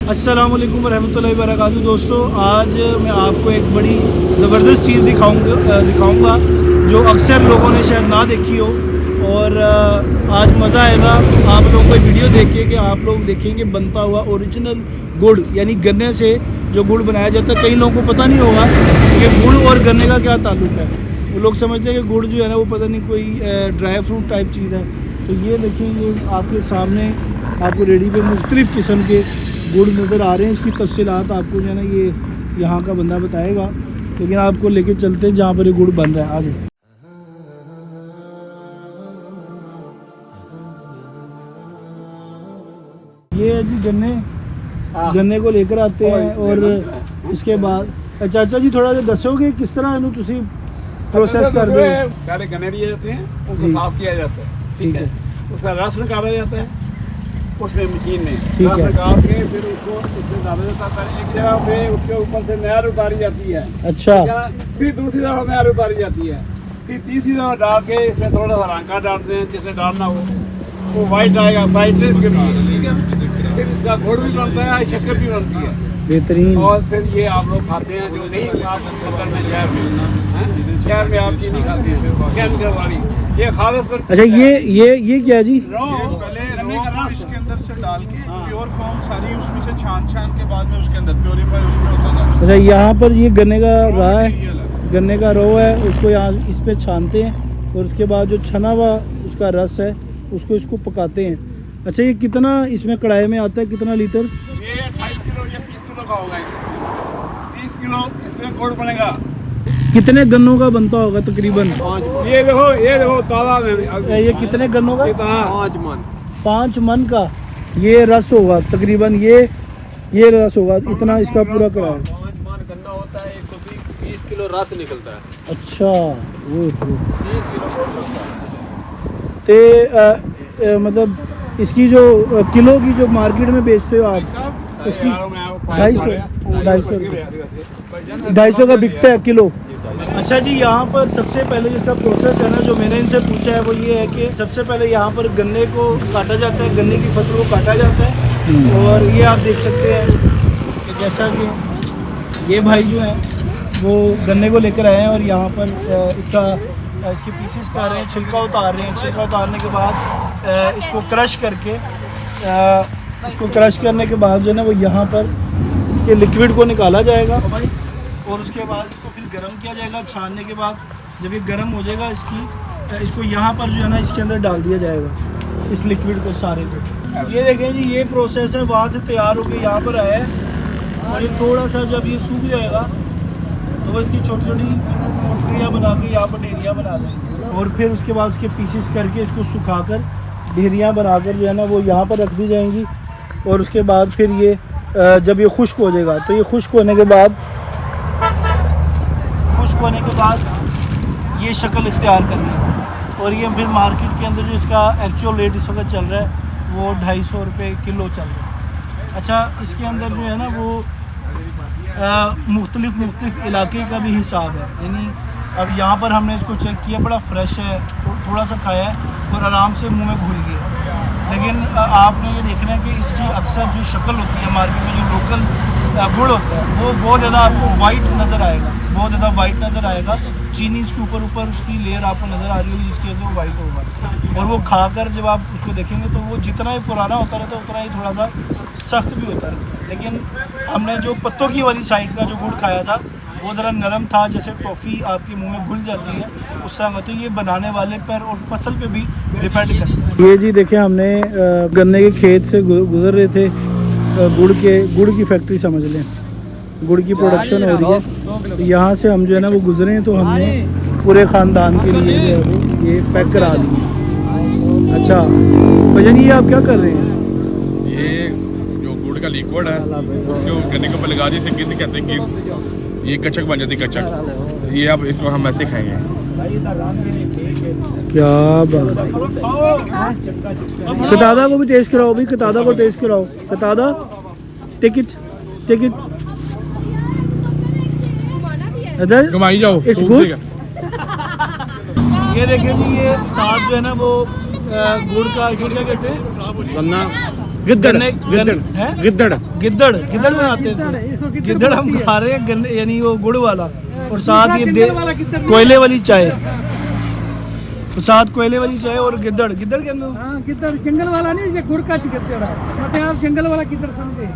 अस्सलाम वालेकुम रहमतुल्लाहि व बरकातहू। दोस्तों, आज मैं आपको एक बड़ी ज़बरदस्त चीज़ दिखाऊंगा जो अक्सर लोगों ने शायद ना देखी हो। और आज मज़ा आएगा आप लोगों को वीडियो देख के कि आप लोग देखेंगे बनता हुआ ओरिजिनल गुड़, यानी गन्ने से जो गुड़ बनाया जाता है। कई लोगों को पता नहीं होगा कि गुड़ और गन्ने का क्या ताल्लुक़ है। वो लोग समझते हैं कि गुड़ जो है ना वो पता नहीं कोई ड्राई फ्रूट टाइप चीज़ है। तो ये देखेंगे आपके सामने, आपको रेडी पे मुख्तलिफ़ किस्म के गुड़ नज़र आ रहे हैं। इसकी तफसीलात आपको जो है ना ये यहाँ का बंदा बताएगा, लेकिन आपको लेके चलते हैं जहाँ पर ये गुड़ बन रहा है। आज ये है जी गन्ने को लेकर आते हैं और इसके बाद चाचा जी थोड़ा सा दसोगे किस तरह इन्हों तुसी प्रोसेस कर दो। पहले गन्ने लिए जाते हैं, उनको साफ किया जाता है, ठीक है। उसका रस निकाला जाता है उसमें मशीन में, रस निकाल के फिर उसको उसमें डाला जाता है। एक जगह पे उसके ऊपर से नहर उतारी जाती है। अच्छा। फिर दूसरी दफा नहर उतारी जाती है, फिर तीसरी दफा डाल के इसमें थोड़ा सा रंगा डालते हैं जिससे डालना हो वो वाइट आएगा, ब्राइटनेस के लिए, ठीक है। फिर इसका गुड़ भी बनता है, शक्कर भी बनती है, बेहतरीन। और फिर ये आप लोग खाते हैं जो नहीं खा में शहर में आप चीनी खाते हैं केमिकल वाली, ये खालस। अच्छा, ये क्या जी? पहले इसके अंदर से डाल के प्योर फॉर्म सारी उसमें से छान के बाद में उसके अंदर प्योरीफाई उसमें होता है। अच्छा, यहाँ पर ये गन्ने का रहा है, गन्ने का रो है, उसको यहाँ इस पे छानते हैं और उसके बाद जो छना हुआ उसका रस है उसको इसको पकाते हैं। अच्छा, ये कितना इसमें कढ़ाई में आता है, कितना लीटर? ये 28 किलो या 30 किलो का होगा, 30 किलो इसमें गुड़ बनेगा। कितने गन्नों का बनता होगा तकरीबन? ये देखो ताला ये कितने गन्नों का? 5 मन। 5 मन का ये रस होगा तकरीबन, ये रस होगा इतना इसका पूरा कड़ा है। 5 मन गन्ना होता है, 120 किलो रस निकलता है। अच्छा, वो 30 किलो गुड़ बनता है। तो मतलब इसकी जो किलो की जो मार्केट में बेचते हो आप, उसकी 250 का बिकता है किलो। अच्छा जी, यहाँ पर सबसे पहले जिसका प्रोसेस है ना जो मैंने इनसे पूछा है वो ये है कि सबसे पहले यहाँ पर गन्ने को काटा जाता है, गन्ने की फसल को काटा जाता है। और ये आप देख सकते हैं कि जैसा कि ये भाई जो है वो गन्ने को लेकर आए हैं और यहाँ पर इसके पीसेस कर रहे हैं, छिलका उतार रहे हैं। छिलका उतारने के बाद इसको क्रश करके इसको क्रश करने के बाद जो है ना वो यहाँ पर इसके लिक्विड को निकाला जाएगा और उसके बाद इसको फिर गर्म किया जाएगा। छानने के बाद जब ये गर्म हो जाएगा इसको यहाँ पर जो है ना इसके अंदर डाल दिया जाएगा, इस लिक्विड को सारे को। ये देखें जी, ये प्रोसेस है, वहाँ से तैयार होकर यहाँ पर आया है और ये थोड़ा सा जब ये सूख जाएगा तो वो इसकी छोटी छोटी मुटकियाँ बना के यहाँ पर ढेरियाँ बना देंगे और फिर उसके बाद उसके पीसेस करके इसको सुखाकर ढेरियाँ बनाकर जो है ना वो यहाँ पर रख दी जाएंगी। और उसके बाद फिर ये जब ये खुश्क हो जाएगा तो ये खुश्क होने के बाद ये शक्ल इख्तियार करनी है। और ये फिर मार्केट के अंदर जो इसका एक्चुअल रेट इस वक्त चल रहा है वो 250 रुपये किलो चल रहा है। अच्छा, इसके अंदर जो है ना वो मुख्तलिफ इलाके का भी हिसाब है। यानी अब यहाँ पर हमने इसको चेक किया, बड़ा फ्रेश है, थोड़ा सा खाया है और आराम से मुंह में घुल गया। लेकिन आपने ये देखना है कि इसकी अक्सर जो शक्ल होती है मार्केट में, जो लोकल गुड़ होता है वो बहुत ज़्यादा आपको वाइट नज़र आएगा, बहुत ज़्यादा वाइट नज़र आएगा। चीनी इसके ऊपर उसकी लेयर आपको नज़र आ रही होगी जिसकी वजह से वो वाइट होगा। और वो खाकर जब आप उसको देखेंगे तो वो जितना ही पुराना होता रहता है उतना ही थोड़ा सा सख्त भी होता रहता है। लेकिन हमने जो पत्तों की वाली साइड का जो गुड़ खाया था वो ज़रा नरम था, जैसे टॉफ़ी आपके मुंह में घुल जाती है उस तरह का। तो ये बनाने वाले पर और फसल पे भी डिपेंड करता है। ये जी देखें, हमने गन्ने के खेत से गुजर रहे थे, गुड़ की फैक्ट्री समझ लें, गुड़ की प्रोडक्शन हो रही है। तो यहाँ से हम जो है ना वो गुजरे हैं तो हमने पूरे ख़ानदान के लिए जो है ये पैक करा दिए। अच्छा भजन, ये आप क्या कर रहे हैं? ये जो गुड़ का लिक्विड है उसको गन्ने के ऊपर लगा दी, इसे गिद्ध कहते हैं कि ये कचक बन जाती है, कचक। ये अब इसको हम ऐसे खाएंगे। क्या बात है। कतादा को भी टेस्ट कराओ, भी कतादा को टेस्ट कराओ। कतादा, टेक इट इधर कमाई जाओ। It's good. ये देखिए जी, ये साथ जो है ना वो गुड़ का, इसको क्या कहते हैं? गिद्दड़ गिद्दड़ बनाते हैं इसको। गिद्दड़ हम खा रहे हैं गन्ने, यानी वो गुड़ वाला, और साथ ये कोयले वाली चाय, साथ कोयले वाली चाय और गिद्दड़। गिद्दड़ के अंदर गिद्दड़ जंगल वाला नहीं, ये गुड़ का गिद्दड़ है, मतलब आप जंगल वाला गिद्दड़ समझे।